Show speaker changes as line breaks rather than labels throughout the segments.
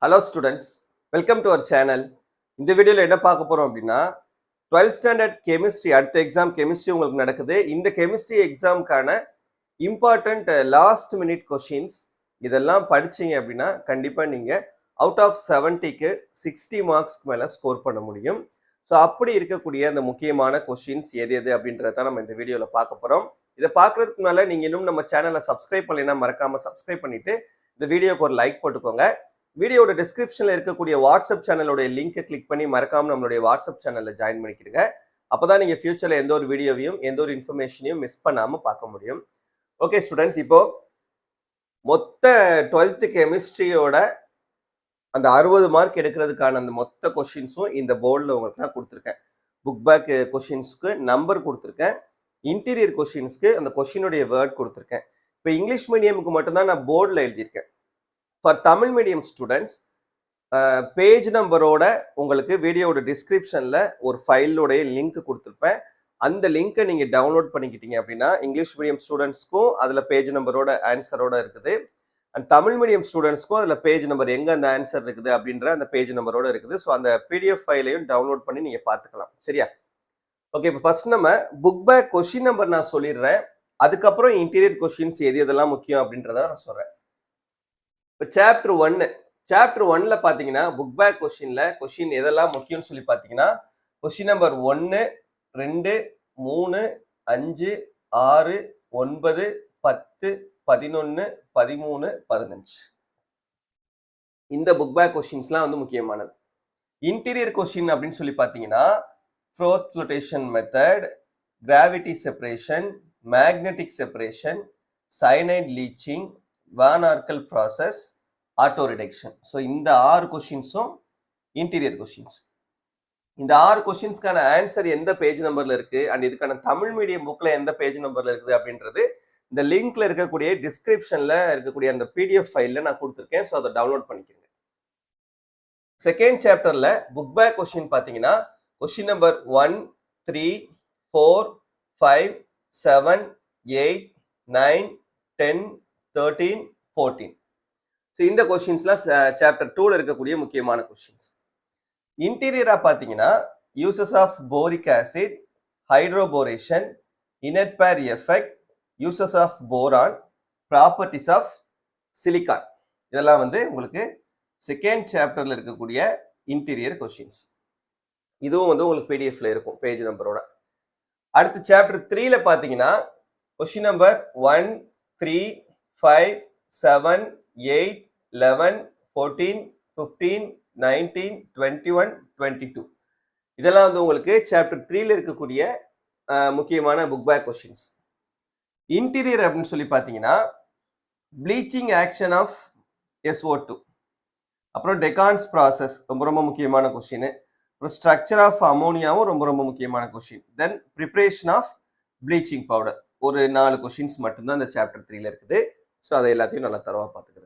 Hello students, welcome to our channel. இந்த வீடியோல என்ன பார்க்க போறோம் அப்படின்னா 12th standard chemistry அடுத்த எக்ஸாம் கெமிஸ்ட்ரி உங்களுக்கு நடக்குது. இந்த கெமிஸ்ட்ரி எக்ஸாம்க்கான இம்பார்ட்டன்ட் லாஸ்ட் மினிட் கொஸ்டின்ஸ் இதெல்லாம் படிச்சீங்க அப்படின்னா கண்டிப்பா நீங்க அவுட் ஆஃப் 70க்கு 60 மார்க்ஸ்க்கு மேல ஸ்கோர் பண்ண முடியும். ஸோ அப்படி இருக்கக்கூடிய அந்த முக்கியமான கொஸ்டின்ஸ் எது எது அப்படின்றத நம்ம இந்த வீடியோல பார்க்க போறோம். இதை பார்க்கறதுக்கு முன்னால நீங்க இன்னும் நம்ம சேனலை சப்ஸ்கிரைப் பண்ணலைன்னா மறக்காம சப்ஸ்கிரைப் பண்ணிட்டு இந்த வீடியோக்கு ஒரு லைக் போட்டுக்கோங்க. வீடியோட டிஸ்கிரிப்ஷன்ல இருக்கக்கூடிய வாட்ஸ்அப் சேனலோட லிங்கை கிளிக் பண்ணி மறக்காம நம்மளுடைய வாட்ஸ்அப் சேனல்ல ஜாயின் பண்ணிக்கிறீங்க. அப்பதான் நீங்க ஃபியூச்சர்ல எந்த ஒரு வீடியோவையும் எந்த ஒரு இன்ஃபர்மேஷனையும் மிஸ் பண்ணாம பார்க்க முடியும். ஓகே ஸ்டூடெண்ட்ஸ், இப்போ மொத்த 12th கெமிஸ்ட்ரியோட அந்த 60 மார்க் எடுக்கிறதுக்கான அந்த மொத்த கொஸ்டின்ஸும் இந்த போர்டில் உங்களுக்கு நான் கொடுத்துருக்கேன். புக் பேக் கொஸ்டின்ஸ்க்கு நம்பர் கொடுத்துருக்கேன். இன்டீரியர் கொஸ்டின்ஸ்க்கு அந்த கொஸ்டினுடைய வேர்ட் கொடுத்துருக்கேன். இப்போ இங்கிலீஷ் மீடியமுக்கு மட்டும்தான் நான் போர்டில் எழுதியிருக்கேன். For Tamil medium students page நம்பரோட உங்களுக்கு வீடியோட டிஸ்கிரிப்ஷனில் ஒரு ஃபைலோடைய லிங்க் கொடுத்துருப்பேன். அந்த லிங்க்கை நீங்கள் டவுன்லோட் பண்ணிக்கிட்டீங்க அப்படின்னா இங்கிலீஷ் மீடியம் ஸ்டூடெண்ட்ஸ்க்கும் அதில் பேஜ் நம்பரோட ஆன்சரோட இருக்குது. அண்ட் தமிழ் மீடியம் ஸ்டூடெண்ட்ஸ்க்கும் அதில் பேஜ் நம்பர் எங்கே அந்த ஆன்சர் இருக்குது அப்படின்ற அந்த பேஜ் நம்பரோட இருக்குது. ஸோ அந்த பிடிஎஃப் ஃபைலையும் டவுன்லோட் பண்ணி நீங்கள் பார்த்துக்கலாம். சரியா? ஓகே, இப்போ ஃபர்ஸ்ட் நம்ம புக் பேக் கொஸ்டின் நம்பர் நான் சொல்லிடுறேன். அதுக்கப்புறம் இன்டீரியர் கொஸ்டின்ஸ் எது எதெல்லாம் முக்கியம் அப்படின்றத நான் சொல்கிறேன். இப்போ சாப்டர் ஒன்ல பார்த்தீங்கன்னா புக் பேக் கொஸ்டின் எதெல்லாம் முக்கியம்னு சொல்லி பார்த்தீங்கன்னா கொஸ்டின் நம்பர் 1, 2, 3, 5, 6, 9, 10, 11, 13, 15 இந்த புக் பேக் கொஸ்டின்ஸ்லாம் வந்து முக்கியமானது. இன்டீரியர் கொஸ்டின் அப்படின்னு சொல்லி பார்த்தீங்கன்னா froth flotation method, gravity separation, magnetic separation, cyanide leaching, van Arkel process, auto reduction. So இந்த 6 கொஸ்டின்ஸும் இன்டீரியர் கொஸ்டின்ஸ். இந்த 6 கொஸ்டின்ஸ்க்கான ஆன்சர் எந்த பேஜ் நம்பர்ல இருக்கு அண்ட் இதுக்கான தமிழ் மீடியம் புக்ல எந்த பேஜ் நம்பர்ல இருக்குது அப்படின்றது இந்த லிங்க்ல இருக்கக்கூடிய டிஸ்கிரிப்ஷன்ல இருக்கக்கூடிய அந்த பிடிஎஃப் ஃபைல்ல நான் கொடுத்துருக்கேன். ஸோ அதை டவுன்லோட் பண்ணிக்கிறேன். செகண்ட் சாப்டர்ல புக் பேக் கொஸ்டின் பார்த்தீங்கன்னா கொஸ்டின் நம்பர் 1, 3, 4, 5, 7, 8, 9, 10, 13, 14. ஸோ இந்த கொஸ்டின்ஸ்லாம் சாப்டர் 2ல இருக்கக்கூடிய முக்கியமான கொஸ்டின்ஸ். இன்டீரியரா பார்த்தீங்கன்னா uses of boric acid, hydroboration, inert pair effect, uses of boron, properties of silicon, இதெல்லாம் வந்து உங்களுக்கு செகண்ட் சாப்டர்ல இருக்கக்கூடிய இன்டீரியர் கொஸ்டின்ஸ். இதுவும் வந்து உங்களுக்கு பிடிஎஃப்ல இருக்கும் பேஜ் நம்பரோட. அடுத்து சாப்டர் 3ல பார்த்தீங்கன்னா கொஸ்டின் நம்பர் 1, 3, 5, 7, 8, 11, 14, 15, 19, 21, 22 இதெல்லாம் வந்து உங்களுக்கு சாப்டர் 3ல இருக்கக்கூடிய முக்கியமான புக் பேக் கொஸ்டின்ஸ். இன்டீரியர் அப்படின்னு சொல்லி பார்த்தீங்கன்னா ப்ளீச்சிங் ஆக்ஷன் ஆஃப் SO2, அப்புறம் டெகான்ஸ் ப்ராசஸ் ரொம்ப ரொம்ப முக்கியமான கொஸ்டின், அப்புறம் ஸ்ட்ரக்சர் ஆஃப் அமோனியாவும் ரொம்ப ரொம்ப முக்கியமான question, then preparation of bleaching powder. ஒரு 4 கொஸ்டின்ஸ் மட்டும்தான் இந்த சாப்டர் 3ல இருக்குது. ஸோ அதை எல்லாத்தையும் நல்லா தரவா பார்த்துக்கிறேன்.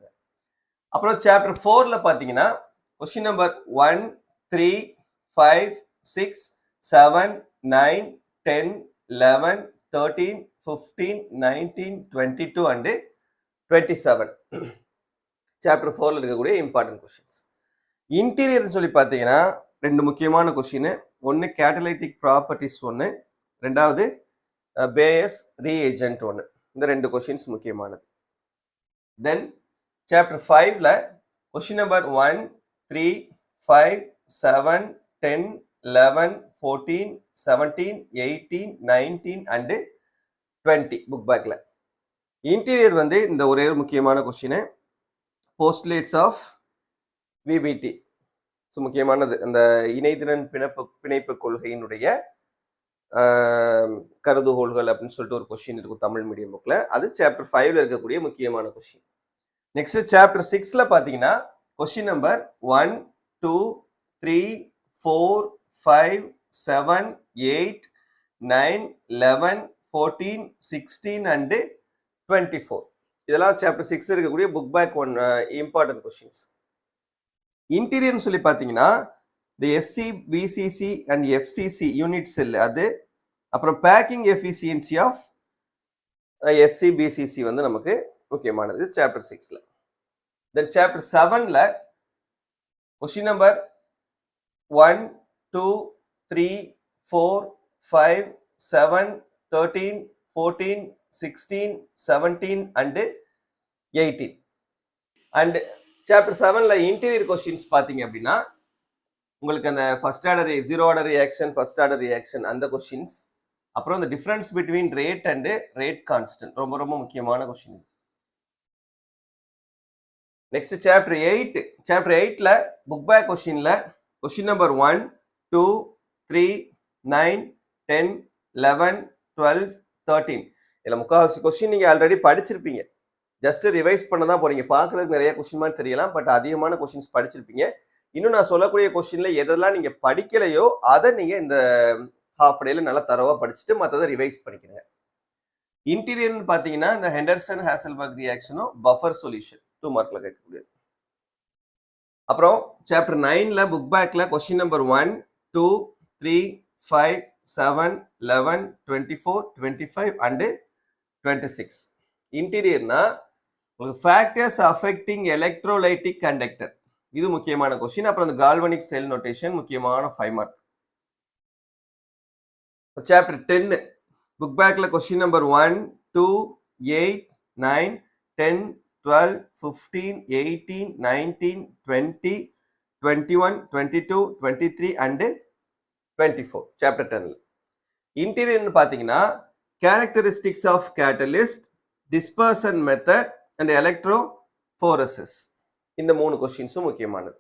அப்புறம் சாப்டர் 4ல பார்த்தீங்கன்னா கொஸ்டின் நம்பர் 1, 3, 5, 6, 7, 9, 10, 11, 13, 15, 19, 22 அண்ட் 27 சாப்டர் 4ல இருக்கக்கூடிய இம்பார்ட்டன்ட் கொஸ்டின்ஸ். இன்டீரியர்னு சொல்லி பார்த்தீங்கன்னா 2 முக்கியமான கொஸ்டின். ஒன்று கேட்டலைட்டிக் ப்ராப்பர்ட்டிஸ், ஒன்று ரெண்டாவது பேயஸ் ரீஏஜென்ட், ஒன்று. இந்த 2 கொஸ்டின்ஸ் முக்கியமானது. தென் சாப்டர் 5ல கொஸ்டின் நம்பர் 1, 3, 5, 7, 10, 11, 14, 17, 18, 19 அண்ட் 20 புக் பேக்ல. இன்டீரியர் வந்து இந்த ஒரே ஒரு முக்கியமான question, postulates of VBT. So முக்கியமானது அந்த இணைதிறன் பிணைப்பு கொள்கையினுடைய கருதுகோள்கள் அப்படின்னு சொல்லிட்டு ஒரு கொஸ்டின் இருக்கும் தமிழ் மீடியம் புக்ல. அது சாப்டர் 5ல இருக்கக்கூடிய முக்கியமான கொஸ்டின். நெக்ஸ்ட் சாப்டர் 6ல பார்த்தீங்கன்னா கொஸ்டின் நம்பர் 1, 2, 3, 4, 5, 7, 8, 9, 11, 14, 16 அண்ட் 24 இதெல்லாம் சாப்டர் 6 இருக்கக்கூடிய புக் பேக் இம்பார்ட்டன்ட் கொஸ்டின்ஸ். இன்டீரியர்னு சொல்லி பார்த்தீங்கன்னா இந்த SC, BCC and FCC unit cell, அது அப்புறம் packing efficiency of SC, BCC வந்து நமக்கு முக்கியமானது சாப்டர் 6ல. தென் சாப்டர் 7ல Question number 1, 2, 3, 4, 5, 7, 13, 14, 16, 17 and 18. And chapter 7ல interior questions பாத்தீங்க அப்படின்னா உங்களுக்கு அந்த first order zero order reaction, first order reaction அந்த கொஸ்டின்ஸ், அப்புறம் இந்த difference between rate and rate constant ரொம்ப ரொம்ப முக்கியமான கொஸ்டின். Next chapter 8. சாப்டர் 8ல புக் பேக் கொஸ்டின்ல கொஸ்டின் நம்பர் 1, 2, 3, 9, 10, 11, 12, 13. இதுல முக்காவாசி கொஸ்டின் நீங்க ஆல்ரெடி படிச்சிருப்பீங்க. ஜஸ்ட் ரிவைஸ் பண்ண தான் போறீங்க. பார்க்கறதுக்கு நிறைய கொஸ்டின் மாதிரி தெரியலாம், பட் அதிகமான கொஸ்டின்ஸ் படிச்சிருப்பீங்க. இன்னும் நான் சொல்லக்கூடிய கொஸ்டின்ல எதெல்லாம் நீங்க படிக்கலையோ அதை நீங்க இந்த ஹாஃப் டேல நல்லா தரவா படிச்சுட்டு மற்றதை ரிவைஸ் பண்ணிக்கிறீங்க. இன்டீரியர்னு பாத்தீங்கன்னா இந்த ஹெண்டர்சன் ஹாசல்பர்க் ரியாக்ஷனும் பஃபர் சொல்யூஷன் 2 மார்க்ல கேட்கக்கூடியது. அப்புறம் சாப்டர் 9ல புக் பேக்ல கொஸ்டின் நம்பர் 1, 2, 3, 5, 7, 11, 24, 25 and 26. இன்டீரியர்னா உங்களுக்கு ஃபேக்டர்ஸ் அஃபெக்டிங் எலக்ட்ரோலைட்டிக் கண்டக்டர், இது முக்கியமான கொஸ்டின். அப்புறம் இந்த கால்வனிக் செல் நோட்டேஷன் முக்கியமான 5 மார்க். சாப்டர் 10 புக் பேக்ல கொஸ்டின் நம்பர் 1, 2, 8, 9, 10, 12, 15, 18, 19, 20, 21, 22, 23 and 24. சாப்டர் 10ல இன்டீரியர்னு பாத்தீங்கன்னா characteristics of catalyst, dispersion method and electrophoresis, இந்த 3 கொஸ்டின்ஸும் முக்கியமானது.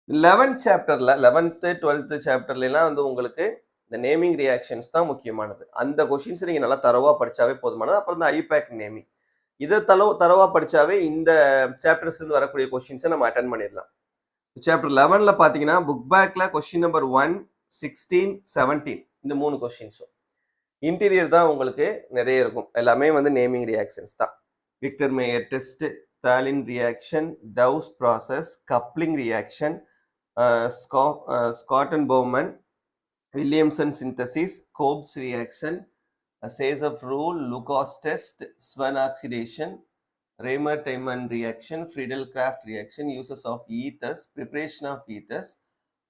11th சாப்டர்ல 11th 12th சாப்டர்ல எல்லாம் வந்து உங்களுக்கு இந்த நேமிங் ரியாக்ஷன்ஸ் தான் முக்கியமானது. அந்த கொஸ்டின்ஸ் நீங்க நல்லா தரவா படிச்சாவே போதுமானது. அப்புறம் இந்த ஐபேக் நேமிங், இதை தரவா படிச்சாவே இந்த சாப்டர்ஸ் இருந்து வரக்கூடிய கொஸ்டின்ஸை நம்ம அட்டென்ட் பண்ணிடலாம். சாப்டர் 11ல பாத்தீங்கன்னா புக் பேக்ல கொஸ்டின் நம்பர் 1, 16, 17 இந்த 3 கொஸ்டின்ஸும் இன்டீரியர் தான் உங்களுக்கு நிறைய இருக்கும். எல்லாமே வந்து நேமிங் ரியாக்ஷன்ஸ் தான். விக்டர் மேயர் டெஸ்ட், தாலின் reaction, Dow's process, coupling reaction, Schotten and Baumann, Williamson synthesis, Kolbe's reaction, Saytzeff rule, Lucas test, Swern oxidation, Reimer Tiemann reaction, Friedel Crafts reaction, uses of ethers, preparation of ethers,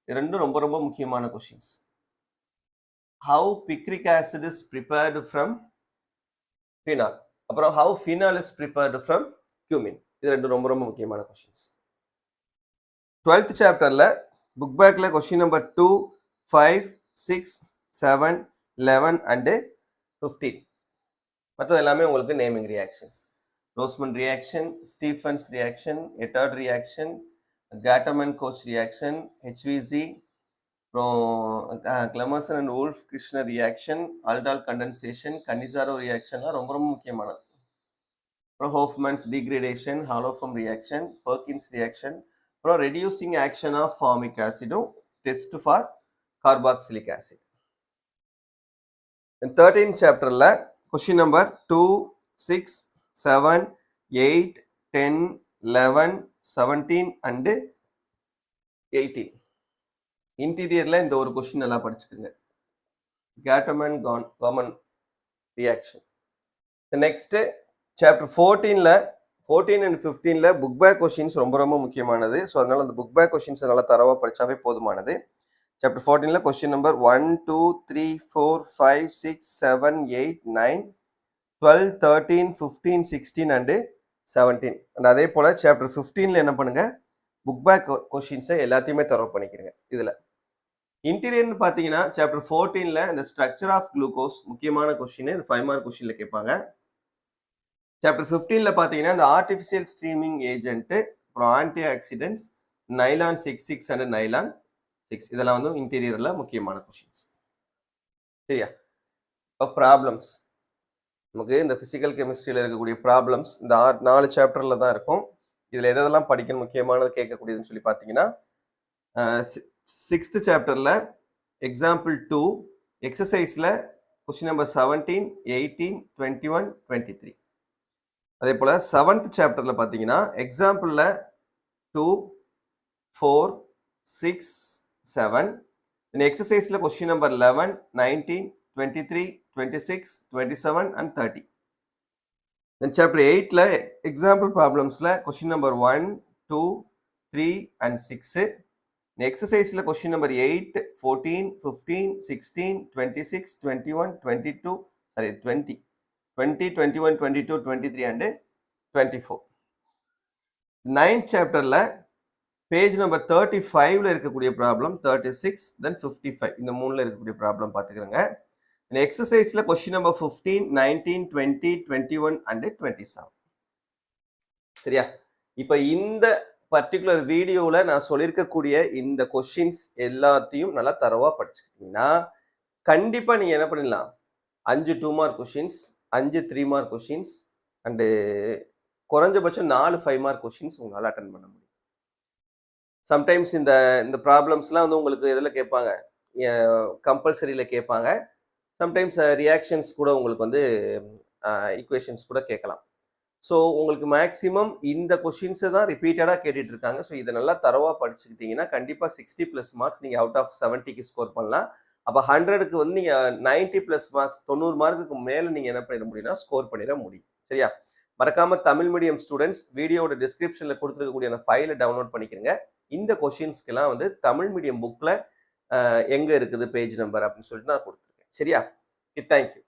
இது ரெண்டும் ரொம்ப ரொம்ப முக்கியமான கொஸ்டின்ஸ். How picric acid is prepared from phenol, அப்புறம் how phenol is prepared from cumin, இது ரெண்டும் ரொம்ப ரொம்ப முக்கியமான கொஸ்டின்ஸ். 12th சாப்டர்ல புக் பேக்ல கொஸ்டின் நம்பர் 2, 5, 6, 7, 11 and 15. மற்றது எல்லாமே உங்களுக்கு naming reactions. Rosenmund reaction, Stephen's reaction, Etard reaction, Gattermann Koch reaction, HVZ, அப்புறம் Clemmensen and Wolff Kishner reaction, aldol condensation, Cannizzaro ரியாக்ஷன்லாம் ரொம்ப ரொம்ப முக்கியமானது. அப்புறம் Hofmann's degradation, haloform reaction, Perkin's reaction, அப்புறம் ரெடியூசிங் ஆக்ஷன் ஆஃப் ஃபார்மிக் ஆசிடும், test for carboxylic acid. 13th சாப்டர்ல question number 2, 6, 7, 8, 10, 11, 17 and 18. இன்டீரியர்ல இந்த ஒரு கொஸ்டின் நல்லா படிச்சுக்கோங்க. கேட்டமன் காமன் ரியாக்ஷன். நெக்ஸ்ட் சாப்டர் 14 and 15ல புக் பேக் கொஸ்டின்ஸ் ரொம்ப ரொம்ப முக்கியமானது. ஸோ அதனால அந்த புக் பேக் கொஸ்டின்ஸ் நல்லா தரவா படிச்சாவே போதுமானது. சாப்டர் 14ல கொஸ்டின் நம்பர் 1, 2, 3, 4, 5, 6, 7, 8, 9, 12, 13, 15, 16 and 17. அண்ட் அதே போல சாப்டர் 15ல என்ன பண்ணுங்க, புக் பேக் கொஸ்டின்ஸை எல்லாத்தையுமே தரவு பண்ணிக்கிறீங்க. இதுல இன்டீரியர்னு பார்த்தீங்கன்னா சாப்டர் 14ல இந்த ஸ்ட்ரக்சர் ஆஃப் குளுக்கோஸ் முக்கியமான கொஸ்டின், இந்த 5 மார்க் கொஸ்டின்ல கேட்பாங்க. சாப்டர் 15ல பார்த்தீங்கன்னா இந்த ஆர்டிஃபிஷியல் ஸ்ட்ரீமிங் ஏஜென்ட், அப்புறம் anti oxidants, nylon 6 and nylon 6, இதெல்லாம் வந்து இன்டீரியர்ல முக்கியமான கொஸ்டின்ஸ். சரியா? இப்போ ப்ராப்ளம்ஸ், நமக்கு இந்த பிசிக்கல் கெமிஸ்ட்ரியில இருக்கக்கூடிய ப்ராப்ளம்ஸ் இந்த 4 சாப்டர்ல தான் இருக்கும். இதுல எதெல்லாம் படிக்கணும் முக்கியமானது கேட்கக்கூடியதுன்னு சொல்லி பார்த்தீங்கன்னா 6th சாப்டர்ல எக்ஸாம்பிள் 2 எக்ஸசைஸ்ல கொஸ்டின் நம்பர் 17, 18, 21, 23. அதே போல 7th சாப்டர்ல பார்த்தீங்கன்னா எக்ஸாம்பிள்ல 2, 4, 6, 7. இந்த எக்ஸசைஸ்ல question number 11, 19, 23, 26, 27 and 30. Then chapter 8ல எக்ஸாம்பிள் ப்ராப்ளம்ஸ்ல கொஸ்டின் நம்பர் 1, 2, 3 and 6. இந்த எக்ஸசைஸில் question number 8, 14, 15, 16, 26, 21, 22, sorry 20, 21, 22, 23 and 24. 9th சாப்டர்ல பேஜ் நம்பர் 35ல இருக்கக்கூடிய ப்ராப்ளம், 36, தென் 55, இந்த மூணுல இருக்கக்கூடிய ப்ராப்ளம் பார்த்துக்கிறேங்க. இந்த எக்ஸசைஸ்ல கொஸ்டின் நம்பர் 15, 19, 20, 21 and 27. சரியா? இப்ப இந்த பர்டிகுலர் வீடியோல நான் சொல்லியிருக்கக்கூடிய இந்த கொஸ்டின்ஸ் எல்லாத்தையும் நல்லா தரவா படிச்சுக்கிட்டீங்கன்னா கண்டிப்பா நீங்க என்ன பண்ணிடலாம், 5 2 mark questions, 5 3 mark questions and குறைஞ்சபட்சம் 4 5 மார்க் கொஸ்டின்ஸ் உங்களால் அட்டன் பண்ண முடியும். சம்டைம்ஸ் இந்த இந்த ப்ராப்ளம்ஸ்லாம் வந்து உங்களுக்கு எதில் கேட்பாங்க, கம்பல்சரியில் கேட்பாங்க. சம்டைம்ஸ் ரியாக்ஷன்ஸ் கூட உங்களுக்கு வந்து ஈக்குவேஷன்ஸ் கூட கேட்கலாம். ஸோ உங்களுக்கு மேக்ஸிமம் இந்த கொஸ்டின்ஸை தான் ரிப்பீட்டடாக கேட்டுட்டு இருக்காங்க. ஸோ இதை நல்லா தரவாக படிச்சுக்கிட்டீங்கன்னா கண்டிப்பாக 60+ மார்க்ஸ் நீங்கள் அவுட் ஆஃப் 70க்கு ஸ்கோர் பண்ணலாம். அப்போ 100க்கு வந்து நீங்கள் 90+ மார்க்ஸ், 90 மார்க்குக்கு மேலே நீங்கள் என்ன பண்ணிட முடியும்னா ஸ்கோர் பண்ணிட முடியும். சரியா? மறக்காம தமிழ் மீடியம் ஸ்டூடெண்ட்ஸ் வீடியோட டிஸ்கிரிப்ஷனில் கொடுத்துருக்கக்கூடிய அந்த ஃபைலை டவுன்லோட் பண்ணிக்கிறங்க. இந்த கொஸ்டின்ஸ்க்கெல்லாம் வந்து தமிழ் மீடியம் புக்கில் எங்கே இருக்குது பேஜ் நம்பர் அப்படின்னு சொல்லிட்டு நான் கொடுத்துருக்கேன். சரியா? தேங்க்யூ.